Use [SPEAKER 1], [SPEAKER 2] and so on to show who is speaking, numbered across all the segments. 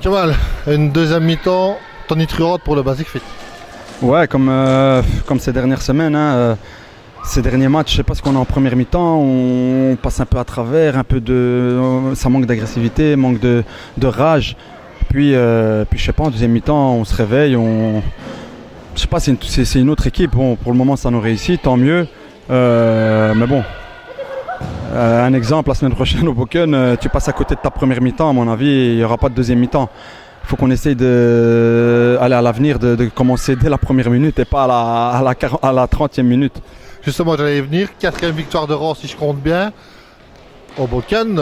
[SPEAKER 1] Kamal, une deuxième mi-temps tonitruante pour le Basic Fit.
[SPEAKER 2] Ouais, comme ces dernières semaines, ces derniers matchs, je sais pas ce qu'on a en première mi-temps, on passe un peu à travers, ça manque d'agressivité, manque de rage. Puis je sais pas, en deuxième mi-temps, on se réveille, je sais pas, c'est une autre équipe. Bon, pour le moment, ça nous réussit, tant mieux. Mais bon, un exemple, la semaine prochaine au Boken, tu passes à côté de ta première mi-temps, à mon avis, il n'y aura pas de deuxième mi-temps. Il faut qu'on essaye d'aller à l'avenir, de commencer dès la première minute et pas à la 30e minute.
[SPEAKER 1] Justement, j'allais y venir. 4e victoire de rang, si je compte bien. Au Boken,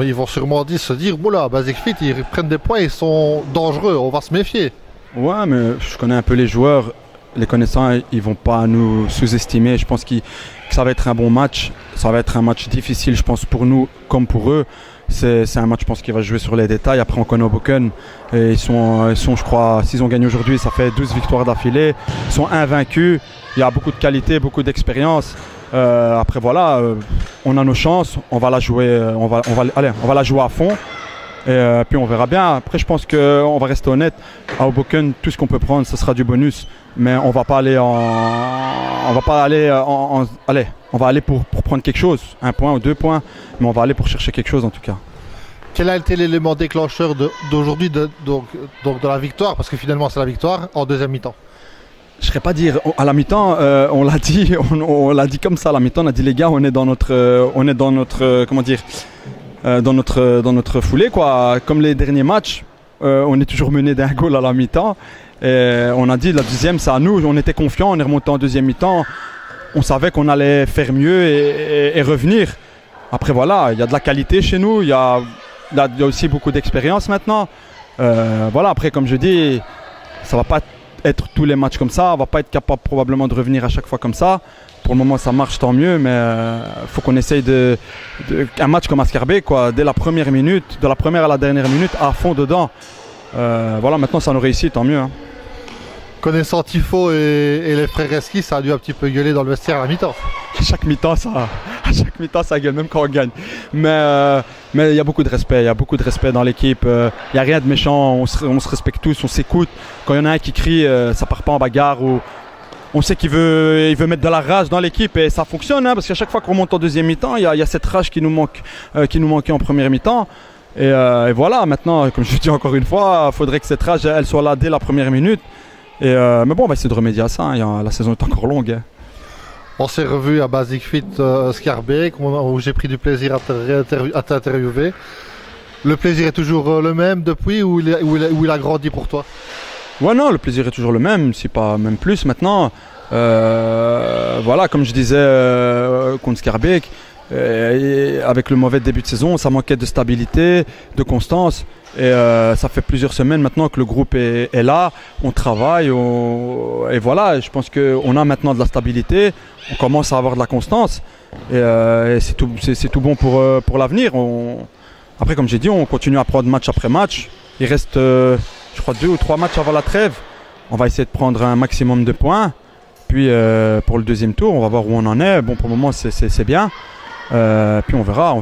[SPEAKER 1] ils vont sûrement se dire, oula, Basic Fit, ils prennent des points, ils sont dangereux, on va se méfier.
[SPEAKER 2] Ouais, mais je connais un peu les joueurs. Les connaissants, ils vont pas nous sous-estimer. Je pense que ça va être un bon match. Ça va être un match difficile, je pense, pour nous comme pour eux. C'est un match, je pense, qui va jouer sur les détails. Après, on connaît Hoboken. Et ils sont, je crois, s'ils ont gagné aujourd'hui, ça fait 12 victoires d'affilée. Ils sont invaincus. Il y a beaucoup de qualité, beaucoup d'expérience. Après, voilà, on a nos chances. On va la jouer, on va la jouer à fond. Et puis on verra bien. Après, je pense qu'on va rester honnête. À Hoboken, tout ce qu'on peut prendre, ce sera du bonus. Mais on va pas aller on va aller pour prendre quelque chose, 1 point ou 2 points, mais on va aller pour chercher quelque chose en tout cas.
[SPEAKER 1] Quel a été l'élément déclencheur d'aujourd'hui, donc de la victoire, parce que finalement c'est la victoire, en deuxième mi-temps?
[SPEAKER 2] Je ne saurais pas dire, à la mi-temps, on l'a dit, on l'a dit comme ça, à la mi-temps, on a dit les gars, on est dans notre comment dire, dans notre foulée, quoi. Comme les derniers matchs, on est toujours mené d'un goal à la mi-temps. Et on a dit la deuxième, c'est à nous, on était confiants, on est remonté en deuxième mi-temps. On savait qu'on allait faire mieux et revenir. Après voilà, il y a de la qualité chez nous, il y a aussi beaucoup d'expérience maintenant. Voilà, après comme je dis, ça va pas être tous les matchs comme ça, on va pas être capable probablement de revenir à chaque fois comme ça. Pour le moment ça marche, tant mieux, mais faut qu'on essaye un match comme à Scarbeck, quoi, dès la première minute, de la première à la dernière minute, à fond dedans. Voilà, maintenant ça nous réussit, tant mieux. Hein.
[SPEAKER 1] Connaissant Tifo et les frères Reski, ça a dû un petit peu gueuler dans le vestiaire à la mi-temps.
[SPEAKER 2] À chaque mi-temps, ça gueule, même quand on gagne. Mais il y a beaucoup de respect, dans l'équipe. Il n'y a rien de méchant, on se respecte tous, on s'écoute. Quand il y en a un qui crie, ça part pas en bagarre. On sait qu'il veut mettre de la rage dans l'équipe et ça fonctionne, hein, parce qu'à chaque fois qu'on monte en deuxième mi-temps, il y a cette rage qui nous manquait en première mi-temps. Et voilà, maintenant, comme je dis encore une fois, il faudrait que cette rage elle soit là dès la première minute. Mais bon, on va essayer de remédier à ça, hein. La saison est encore longue. Hein.
[SPEAKER 1] On s'est revu à Basic Fit Scarbeck, où j'ai pris du plaisir à t'interviewer. Le plaisir est toujours le même depuis ou il a grandi pour toi?
[SPEAKER 2] Ouais, non, le plaisir est toujours le même, si pas même plus maintenant. Voilà, comme je disais contre Scarbeck, avec le mauvais début de saison, ça manquait de stabilité, de constance. Et ça fait plusieurs semaines maintenant que le groupe est là, on travaille, et voilà, je pense qu'on a maintenant de la stabilité, on commence à avoir de la constance, et c'est tout bon pour l'avenir. Après, comme j'ai dit, on continue à prendre match après match. Il reste, je crois, 2 ou 3 matchs avant la trêve. On va essayer de prendre un maximum de points. Puis pour le deuxième tour, on va voir où on en est. Bon, pour le moment, c'est bien. Puis on verra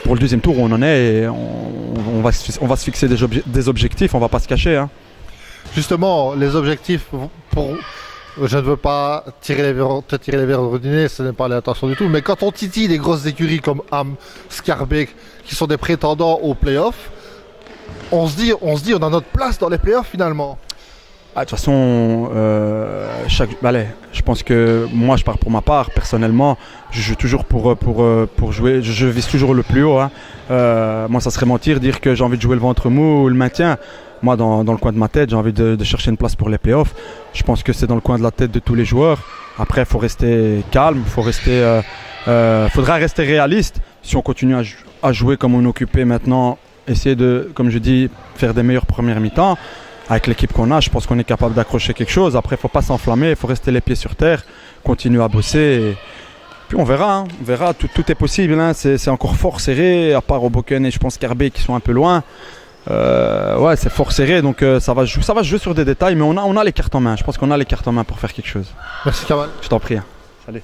[SPEAKER 2] pour le deuxième tour où on en est et on va se fixer des objectifs, on va pas se cacher. Hein.
[SPEAKER 1] Justement, les objectifs, je ne veux pas te tirer les verres du nez, ce n'est pas l'intention du tout, mais quand on titille des grosses écuries comme Ham, Scarbeck, qui sont des prétendants aux playoffs, on se dit on a notre place dans les playoffs finalement.
[SPEAKER 2] De toute façon, je pense que moi je pars pour ma part, personnellement, je joue toujours pour jouer, je vise toujours le plus haut. Hein. Moi ça serait mentir dire que j'ai envie de jouer le ventre mou ou le maintien. Moi dans le coin de ma tête, j'ai envie de chercher une place pour les playoffs. Je pense que c'est dans le coin de la tête de tous les joueurs. Après il faut rester calme, faudra rester réaliste. Si on continue à jouer comme on est occupé maintenant, essayer de, comme je dis, faire des meilleures premières mi-temps. Avec l'équipe qu'on a, je pense qu'on est capable d'accrocher quelque chose. Après, il ne faut pas s'enflammer, il faut rester les pieds sur terre, continuer à bosser. Et puis on verra, hein. On verra, tout est possible. Hein. C'est encore fort serré, à part Hoboken et je pense Scarbeck qui sont un peu loin. Ouais, c'est fort serré, donc ça va jouer sur des détails, mais on a les cartes en main. Je pense qu'on a les cartes en main pour faire quelque chose.
[SPEAKER 1] Merci Kamal.
[SPEAKER 2] Je t'en prie. Hein. Salut.